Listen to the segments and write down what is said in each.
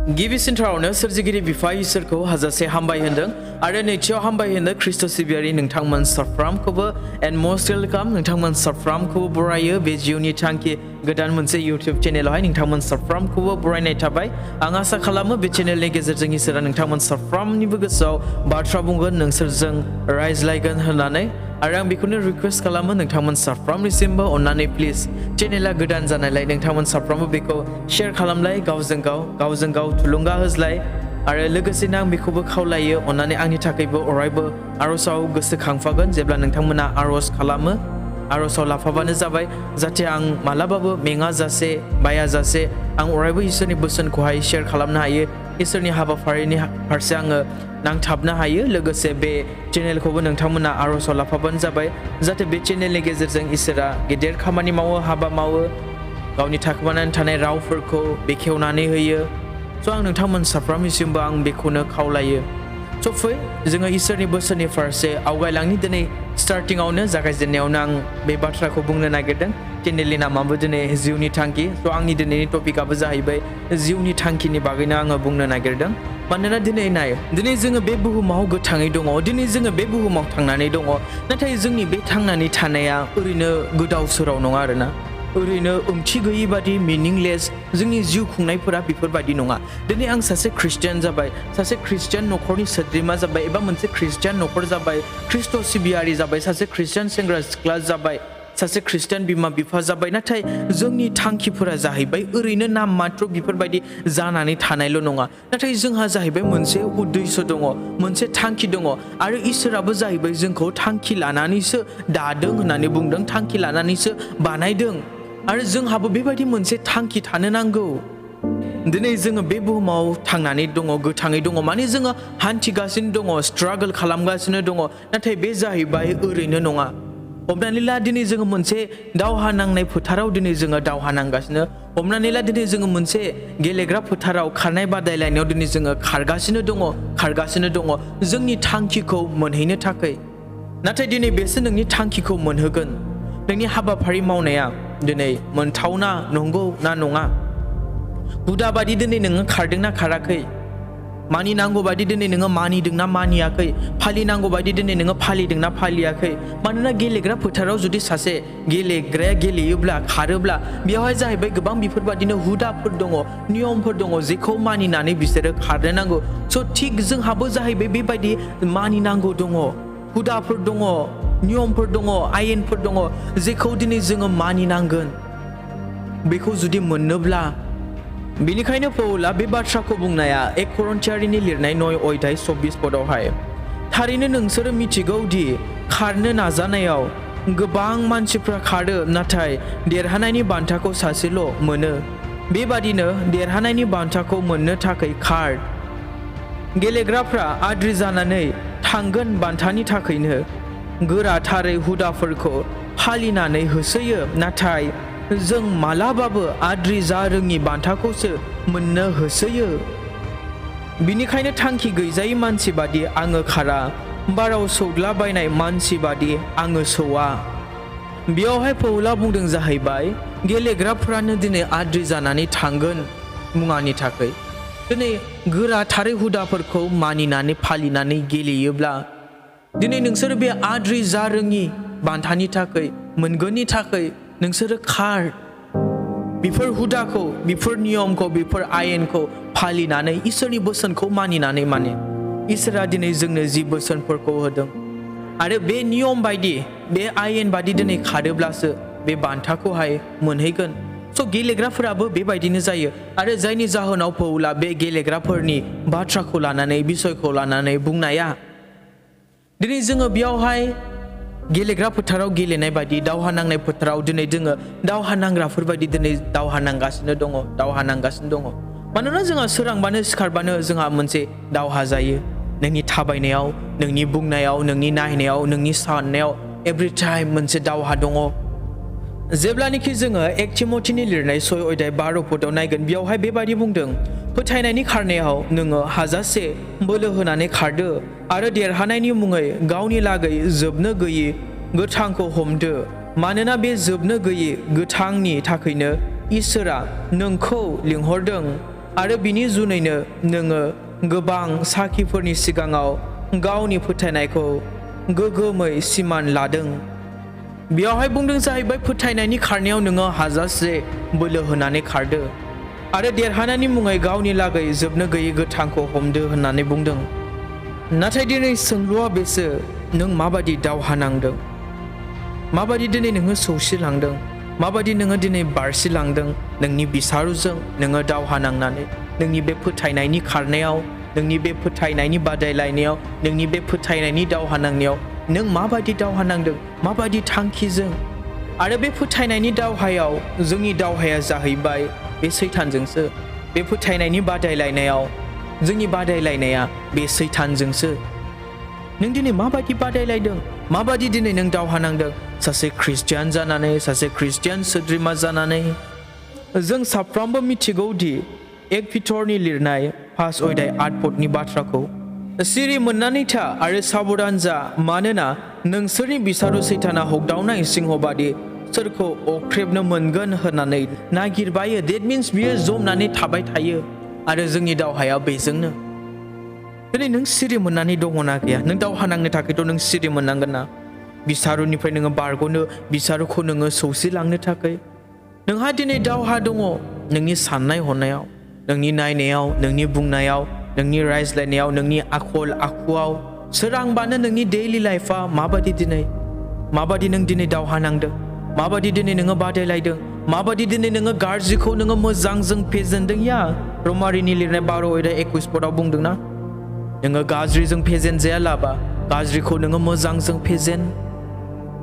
गिबि सिन्थारावनो सोरजिगिरि बिफा इसोरखौ हाजासे हामबाय होनदों आरो नैथियाव हामबाय होनो ख्रिस्ट' सिबियारि नोंथांमोन साफ्रामखौबो एन्ड मोस्ट वेलकाम नोंथांमोन साफ्रामखौबो बरायो बे जिउनि थांखि गोदान मोनसे इउटिउब चेनेलावहाय नोंथांमोन साफ्रामखौबो बरायनाय थाबाय आं आसा खालामो बे चेनेलनि गेजेरजों इसोरा नोंथांमोन साफ्रामनिबो गोसोआव बाथ्रा बुंगोन नोंसोरजों रायज्लायगोन होननानै आरो आं बेखौनो रिक्वेस्ट खालामो नोंथांमोन साफ्रामनिसिमबो अन्नानै प्लिज चेनेला गोदान जानायलाय नोंथांमोन साफ्रामबो बेखौ शेयार खालामलाय गावजों गाव थुलुंगा होज्लाय आरो लोगोसेनो आं बेखौबो खावलायो अन्नानै आंनि थाखायबो अरायबो आर'जआव गोसोखांफागोन जेब्ला नोंथांमोना आर'ज खालामो आर'जआव लाफाबानो जाबाय जाहाथे आं मालाबाबो मेङा जासे बाया जासे आं अरायबो इसोरनि बोसोनखौहाय शेयार खालामनो हायो इसोरनि हाबाफारिनि फारसे आङो नांथाबनो हायो लोगोसे बे चेनेलखौबो नोंथांमोना आर'जआव लाफाबानो जाबाय जाहाथे बे चेनेलनि गेजेरजों इसोरा गेदेर खामानि मावो हाबा मावो गावनि थाखोमानानै थानाय रावफोरखौ बेखेवनानै होयो स' आं नोंथांमोन साफ्रामनिसिमबो आं बेखौनो खावलायो स' फै जोङो इसोरनि बोसोननि फारसे आवगायलांनि दिनै स्टार्टिंआवनो जागायजेननायावनो आं बे बाथ्राखौ बुंनो नागिरदों चेनेलनि नामाबो दिनै जिउनि थांखि स' आंनि दिनैनि टपिकआबो जाहैबाय जिउनि थांखिनि बागैनो आङो बुंनो नागिरदों मानोना दिनै जोङो बे बुहुमाव गोथाङै दङ दिनै जोङो बे बुहुमाव थांनानै दङ नाथाय जोंनि बे थांनानै थानाया ओरैनो गोदाव सोराव नङा आरोना ओरैनो ओंथि गैयि बादि मिनिंलेस जोंनि जिउ खुंनायफोरा बेफोरबायदि नङा दिनै आं सासे ख्रिस्टियान जाबाय सासे ख्रिस्टियान न'खरनि सोद्रोमा जाबाय एबा मोनसे ख्रिस्टियान न'खर जाबाय ख्रिस्ट' सिबियारि जाबाय सासे ख्रिस्टियान सेंग्रा सिख्ला जाबाय सासे ख्रिस्टियान बिमा बिफा जाबाय नाथाय जोंनि थांखिफोरा जाहैबाय ओरैनो नाम मात्र बेफोरबायदि जानानै थानायल' नङा नाथाय जोंहा जाहैबाय मोनसे उद्देश्य दङ मोनसे थांखि दङ आरो इसोराबो जाहैबाय जोंखौ थांखि लानानैसो दादों होननानै बुंदों थांखि लानानैसो बानायदों आरो जोंहाबो बेबायदि मोनसे थांखि थानो नांगौ दिनै जोङो बे बुहुमाव थांनानै दङ गोथाङै दङ माने जोङो हान्थिगासिनो दङ स्ट्रागल खालामगासिनो दङ नाथाय बे जाहैबाय ओरैनो नङा हमनानै ला दिनै जोङो मोनसे दावहा नांनाय फोथाराव दिनै जोङो दावहा नांगासिनो हमनानै ला दिनै जोङो मोनसे गेलेग्रा फोथाराव खारनाय बादायलायनायाव दिनै जोङो खारगासिनो दङ जोंनि थांखिखौ मोनहैनो थाखाय नाथाय दिनै बेसो नोंनि थांखिखौ मोनहोगोन नोंनि हाबाफारि मावनाया दिनै मोनथावना नंगौ ना नङा हुदा बादि दिनै नोङो खारदोंना खाराखै मानिनांगौ बायदि दिनै नोङो मानिदोंना मानियाखै फालिनांगौ बायदि दिनै नोङो फालिदोंना फालियाखै मानोना गेलेग्रा फोथाराव जुदि सासे गेलेग्राया गेलेयोब्ला खारोब्ला बेवहाय जाहैबाय गोबां बेफोरबादिनो हुदाफोर दङ नियमफोर दङ जेखौ मानिनानै बिसोरो खारनो नांगौ स' थिग जोंहाबो जाहैबाय बेबायदि मानिनांगौ दङ हुदाफोर दङ नियमफोर दङ आयेनफोर दङ जेखौ दिनै जोङो मानिनांगोन बेखौ जुदि मोननोब्ला बेनिखायनो पौला बे बाथ्राखौ बुंनाया 1 करिन्थियारिनि लिरनाय 9 अध्याय 24 पदआवहाय थारैनो नोंसोरो मिथिगौ दि खारनो नाजानायाव गोबां मानसिफ्रा खारो नाथाय देरहानायनि बान्थाखौ सासेल' मोनो बेबादिनो देरहानायनि बान्थाखौ मोननो थाखाय खार गेलेग्राफ्रा आद्रि जानानै थांगोन बान्थानि थाखायनो गोराथारै हुदाफोरखौ फालिनानै होसोयो नाथाय जों मालाबाबो आद्रि जा रोङि बान्थाखौसो मोननो होसोयो बिनिखायनो थांखि गैजायै मानसि बादि आङो खारा बाराव सौग्लाबायनाय मानसि बादि आङो सौवा बेयावहाय पौला बुंदों जाहैबाय गेलेग्राफ्रानो दिनै आद्रि जानानै थांगोन मुङानि थाखाय दिनै गोराथारै हुदाफोरखौ मानिनानै फालिनानै गेलेयोब्ला दिनै नोंसोरो बे आद्रि जा रोङि बान्थानि थाखाय मोनगोननि थाखाय नोंसोरो खार बेफोर हुदाखौ बेफोर नियमखौ बेफोर आयेनखौ फालिनानै इसोरनि बोसोनखौ मानिनानै माने इसोरा दिनै जोंनो जि बोसोनफोरखौ होदों आरो बे नियम बायदि बे आयेन बायदि दिनै खारोब्लासो बे बान्थाखौहाय मोनहैगोन स' गेलेग्राफोराबो बेबायदिनो जायो आरो जायनि जाहोनाव पौला बे गेलेग्राफोरनि बाथ्राखौ लानानै बिसयखौ लानानै बुंनाया दिनै जोङो बेयावहाय गेलेग्रा फोथाराव गेलेनाय बायदि दावहा नांनाय फोथाराव दिनै जोङो दावहा नांग्राफोर बायदि दिनै दावहा नांगासिनो दङ मानोना जोंहा सोरांबानो सिखारबानो जोंहा मोनसे दावहा जायो नोंनि थाबायनायाव नोंनि बुंनायाव नोंनि नायनायाव नोंनि साननायाव एभ्रि टाइम मोनसे दावहा दङ जेब्लानोखि जोङो 1 थिमथिनि लिरनाय 6 अध्याय 12 पदआव नायगोन बेयावहाय बेबायदि बुंदों फोथायनायनि खारनायाव नोङो हाजासे बोलो होनानै खारदो आरो देरहानायनि मुङै गावनि लागै जोबनो गैयै गोथांखौ हमदो मानोना बे जोबनो गैयै गोथांनि थाखायनो इसोरा नोंखौ लिंहरदों आरो बिनि जुनैनो नोङो गोबां साखिफोरनि सिगाङाव गावनि फोथायनायखौ गोगोमै सिमान लादों। बेयावहाय बुंदों जाहैबाय फोथायनायनि खारनायाव नोङो हाजासे बोलो होनानै खारदो आरो देरहानायनि मुङै गावनि लागै जोबनो गैयै गोथांखौ हमदो होननानै बुंदों। नाथाय दिनै सोंलुआ बेसो, नों माबादि दावहा नांदों? माबादि दिनै नोङो सौसिलांदों? माबादि नोङो दिनै बारसिलांदों नोंनि बिसारुजों नोङो दावहा नांनानै नोंनि बे फोथायनायनि खारनायाव, नोंनि बे फोथायनायनि बादायलायनायाव, नोंनि बे फोथायनायनि दावहा नांनायाव नों माबादि दावहा नांदों? माबादि थांखिजों? आरो बे फोथायनायनि दावहायाव जोंनि दावहाया जाहैबाय बे सैतानजोंसो। बे फोथायनायनि बादायलायनायाव जोंनि बादायलायनाया बे सैतानजोंसो। नों दिनै माबादि बादायलायदों? माबादि दिनै नों दावहा नांदों? सासे ख्रिस्टियान जानानै, सासे ख्रिस्टियान सोद्रोमा जानानै जों साफ्रोमबो मिथिगौ दि 1 पिटरनि लिरनाय 5 अध्याय 8 पदनि बाथ्राखौ, सिरि मोननानै था आरो साबधान जा, मानोना नोंसोरनि बिसारु सैताना हगदावनाय सिंहबादि सोरखौ अख्रेबनो मोनगोन होननानै नागिरबायो। देट मिन्स बियो जमनानै थाबाय थायो आरो जोंनि दावहाया बेजोंनो। दिनै नों सिरि मोननानै दङना गैया? नों दावहा नांनो थाखायथ' नों सिरि मोननांगोन ना। बिसारुनिफ्राय नोङो बारग'नो, बिसारुखौ नोङो सौसिलांनो थाखाय नोंहा दिनै दावहा दङ। नोंनि साननाय हनायाव, नोंनि नायनायाव, नोंनि बुंनायाव, नोंनि रायज्लायनायाव, नोंनि आखल आखुआव सोरांबानो नोंनि दैलि लाइफआ माबादि दिनै, माबादि नों दिनै दावहा नांदों? माबादि दिनै नोङो बादायलायदों? माबादि दिनै नोङो गाज्रिखौ नोङो मोजांजों फेजेनदों? या रमारिनि लिरनाय 12 अध्याय 21 पदआव बुंदोंना, नोङो गाज्रिजों फेजेन जायालाबा गाज्रिखौ नोङो मोजांजों फेजेन।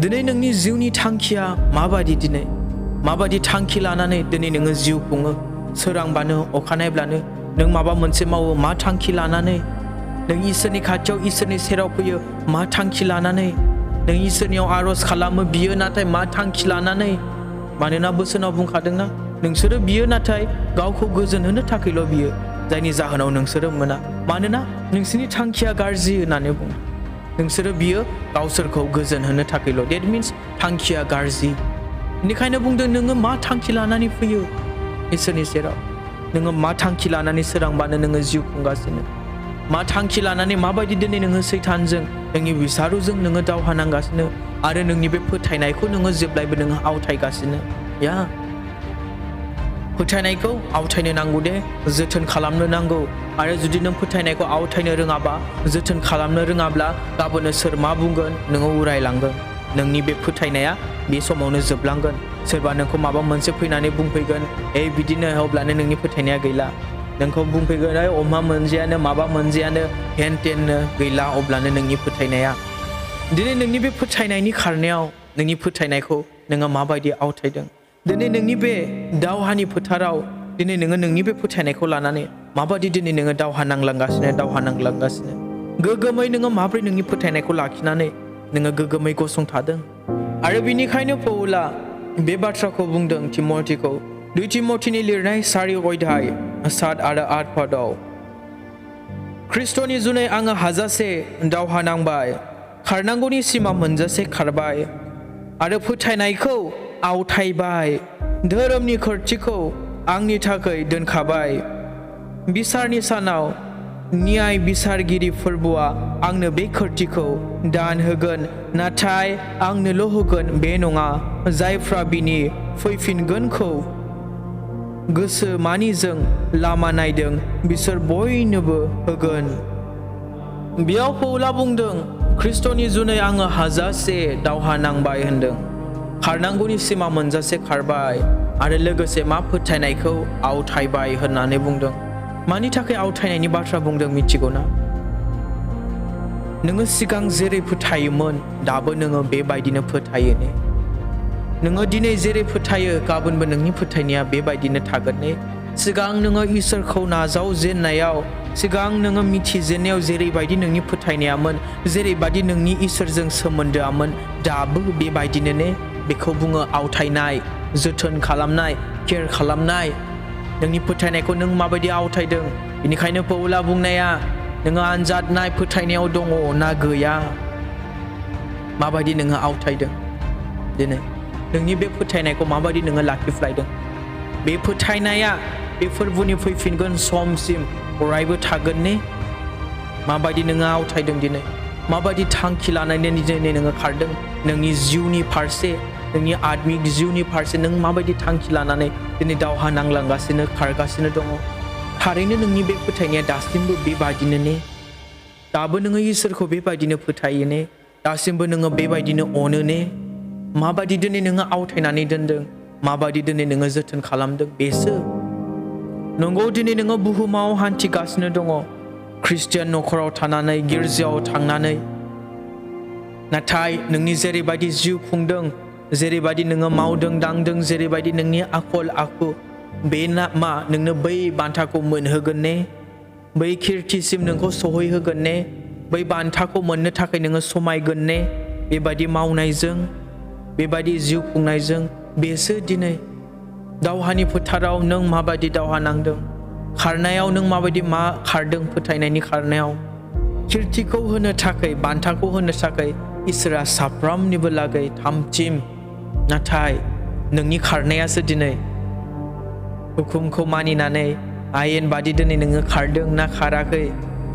दिनै नोंनि जिउनि थांखिया माबादि? दिनै माबादि थांखि लानानै दिनै नोङो जिउ खुङो? सोरांबानो अखानायब्लानो नों माबा मोनसे मावो, मा थांखि लानानै? नों इसोरनि खाथियाव, इसोरनि सेराव फैयो, मा थांखि लानानै? नों इसोरनियाव आर'ज खालामो, बियो, नाथाय मा थांखि लानानै? मानोना बोसोनाव बुंखादोंना, नोंसोरो बियो नाथाय गावखौ गोजोन होनो थाखायल' बियो, जायनि जाहोनाव नोंसोरो मोना, मानोना नोंसोरनि थांखिया गाज्रि होननानै बुङो। नोंसोरो बियो गावसोरखौ गोजोन होनो थाखायल'। देट मिन्स थांखिया गाज्रि। बेनिखायनो बुंदों, नोङो मा थांखि लानानै फैयो इसोरनि सेराव? नोङो मा थांखि लानानै सोरांबानो नोङो जिउ खुंगासिनो? मा थांखि लानानै माबायदि दिनै नोङो सैतानजों, नोंनि बिसारुजों नोङो दावहा नांगासिनो आरो नोंनि बे फोथायनायखौ नोङो जेब्लायबो नोङो आवथायगासिनो? या फोथायनायखौ आवथायनो नांगौ दे, जोथोन खालामनो नांगौ। आरो जुदि नों फोथायनायखौ आवथायनो रोङाबा, जोथोन खालामनो रोङाब्ला, गाबोनो सोर मा बुंगोन नोङो उरायलांगोन। नोंनि बे फोथायनाया बे समावनो जोबलांगोन। सोरबा नोंखौ माबा मोनसे फैनानै बुंफैगोन, बिदिनो, अब्लानो नोंनि फोथायनाया गैला। नोंखौ बुंफैगोन, अमा मोनजायानो, माबा मोनजायानो, हेन टेननो, गैला अब्लानो नोंनि फोथायनाया। दिनै नोंनि बे फोथायनायनि खारनायाव नोंनि फोथायनायखौ नोङो माबायदि आवथायदों? दिनै नोंनि बे दावहानि फोथाराव दिनै नोङो नोंनि बे फोथायनायखौ लानानै माबादि दिनै नोङो दावहा नांलांगासिनो? गोगोमै नोङो माब्रै नोंनि फोथायनायखौ लाखिनानै नोङो गोगोमै गसंथादों? आरो बिनिखायनो पौला बे बाथ्राखौ बुंदों तिमथिखौ 2 तिमथिनि लिरनाय 4 अध्याय 7 आरो 8 पदआव, ख्रिस्ट'नि जुनै आङो हाजासे दावहा नांबाय, खारनांगौनि सिमा मोनजासे खारबाय आरो फोथायनायखौ आवथायबाय, धोरोमनि खोरखिखौ आंनि थाखाय दोनखाबाय। बिसारनि सानाव न्याय बिसारगिरि फोरबोआ आंनो बे खोरखिखौ दान होगोन, नाथाय आंनोल' होगोन बे नङा, जायफ्रा बिनि फैफिनगोनखौ गोसो मानिजों लामा नायदों बिसोर बयनोबो होगोन। बेयाव पौला बुंदों, ख्रिस्ट'नि जुनै आङो हाजासे दावहा नांबाय होनदों, खारनांगौनि सिमा मोनजासे खारबाय आरो लोगोसे मा फोथायनायखौ आवथायबाय होननानै बुंदों। मानि थाखाय आवथायनायनि बाथ्रा बुंदों मिथिगौ ना? नोङो सिगां जेरै फोथायोमोन दाबो नोङो बेबायदिनो फोथायो ने? नोङो दिनै जेरै फोथायो गाबोनबो नोंनि फोथायनाया बेबायदिनो थागोन ने? सिगां नोङो इसोरखौ नाजावजेननायाव, सिगां नोङो मिथिजेननायाव जेरैबायदि नोंनि फोथायनायामोन, जेरैबायदि नोंनि इसोरजों सोमोन्दोआमोन, दाबो बेबायदिनो ने? बेखौ बुङो आवथायनाय, जोथोन खालामनाय, केयार खालामनाय। नोंनि फोथायनायखौ नों माबायदि आवथायदों? बेनिखायनो पौला बुंनाया, नोङो आनजाद नाय, फोथायनायाव दङ ना गैया? माबायदि नोङो आवथायदों? दिनै नोंनि बे फोथायनायखौ माबायदि नोङो लाखिफ्लायदों? बे फोथायनाया बे फोरबोनि फैफिनगोन समसिम अरायबो थागोन ने माबायदि नोङो आवथायदों दिनै माबायदि थांखि लानानै दिनै नोङो खारदों नोंनि जिउनि फारसे नोंनि आत्मिक जिउनि फारसे नों माबायदि थांखि लानानै दिनै दावहा नांलांगासिनो खारगासिनो दङ थारैनो नोंनि बे फोथायनाया दासिमबो बेबायदिनो ने दाबो नोङो इसोरखौ बेबायदिनो फोथायो ने दासिमबो नोङो बेबायदिनो अनो ने माबायदि दिनै नोङो आवथायनानै दोनदों माबायदि दिनै नोङो जोथोन खालामदों बेसो नंगौ दिनै नोङो बुहुमाव हान्थिगासिनो दङ ख्रिस्टियान नखराव थानानै गिर्जायाव थांनानै नाथाय नोंनि जेरैबायदि जिउ खुंदों जेरैबायदि नोङो मावदों दांदों जेरैबायदि नोंनि आखल आखु बे मा नोंनो बै बान्थाखौ मोनहोगोन ने बै कीर्तिसिम नोंखौ सहैहोगोन ने बै बान्थाखौ मोननो थाखाय नोङो समायगोन ने बेबायदि मावनायजों बेबायदि जिउ खुंनायजों बेसो दिनै दावहानि फोथाराव नों माबायदि दावहा नांदों खारनायाव नों माबायदि मा खारदों फोथायनायनि खारनायाव कीर्तिखौ होनो थाखाय बान्थाखौ होनो थाखाय इसोरा साफ्रोमनिबो लागै थामथिम नाथाय नोंनि खारनायासो दिनै हुकुमखौ मानिनानै आयेन बादि दिनै नोङो खारदों ना खाराखै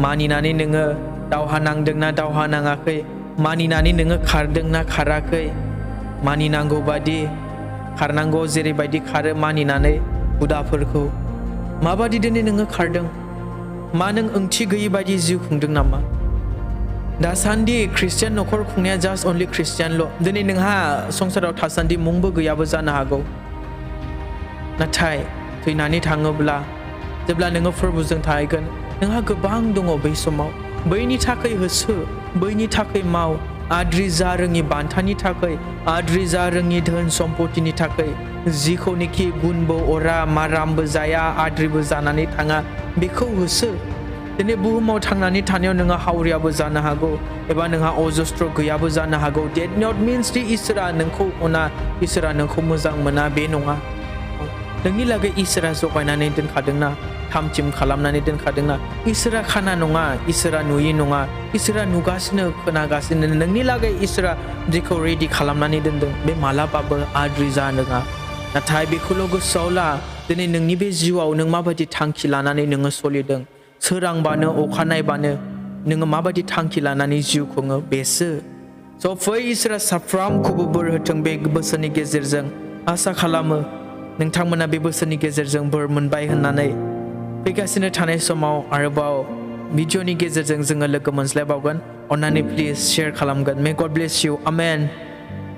मानिनानै नोङो दावहा नांदों ना दावहा नाङाखै मानिनानै नोङो खारदों ना खाराखै मानिनांगौ बादि खारनांगौ जेरैबायदि खारो मानिनानै हुदाफोरखौ माबादि दिनै नोङो खारदों मा नों ओंथि गैयै बायदि जिउ खुंदों नामा दासान्दि ख्रिस्टियान नखर खुंनाया जास्ट अनलि ख्रिस्टियानल' दिनै नोंहा संसाराव थासान्दि मुंबो गैयाबो जानो हागौ नाथाय थैनानै थाङोब्ला जेब्ला नोङो फोरबोजों थाहैगोन नोंहा गोबां दङ बै समाव बैनि थाखाय होसो बैनि थाखाय माव आद्रि जा रोङि बान्थानि थाखाय आद्रि जा रोङि धोन सम्पतिनि थाखाय जिखौनोखि गुनबो अरा मारामबो जाया आद्रिबो जानानै थाङा बेखौ होसो दिनै बुहुमाव थांनानै थानायाव नोंहा हावरियाबो जानो हागौ एबा नोंहा अजस्त्र गैयाबो जानो हागौ डेट नट मिन्स दि इसोरा नोंखौ अना इसोरा नोंखौ मोजां मोना बे नङा नोंनि लागै इसोरा जगायनानै दोनखादोंना थामथिम खालामनानै दोनखादोंना इसोरा खाना नङा इसोरा नुयि नङा इसोरा नुगासिनो खोनागासिनो नोंनि लागै इसोरा जेखौ रेडि खालामनानै दोनदों बे मालाबाबो आद्रि जानोङा नाथाय बेखौल' गोसोआव ला दिनै नोंनि बे जिउआव नों माबायदि थांखि लानानै नोङो सोलिदों सोरांबानो अखा नायबानो नोङो माबायदि थांखि लानानै जिउ खुङो बेसो स' फै इसोरा साफ्रोमखौबो बोर होथों बे बोसोरनि गेजेरजों आसा खालामो नोंथांमोना बे बोसोरनि गेजेरजों बोर मोनबाय होननानै फैगासिनो थानाय समाव आरोबाव भिडिअनि गेजेरजों जोङो लोगो मोनज्लायबावगोन अन्नानै प्लिज शेयार खालामगोन मे गड ब्लेस इउ आमेन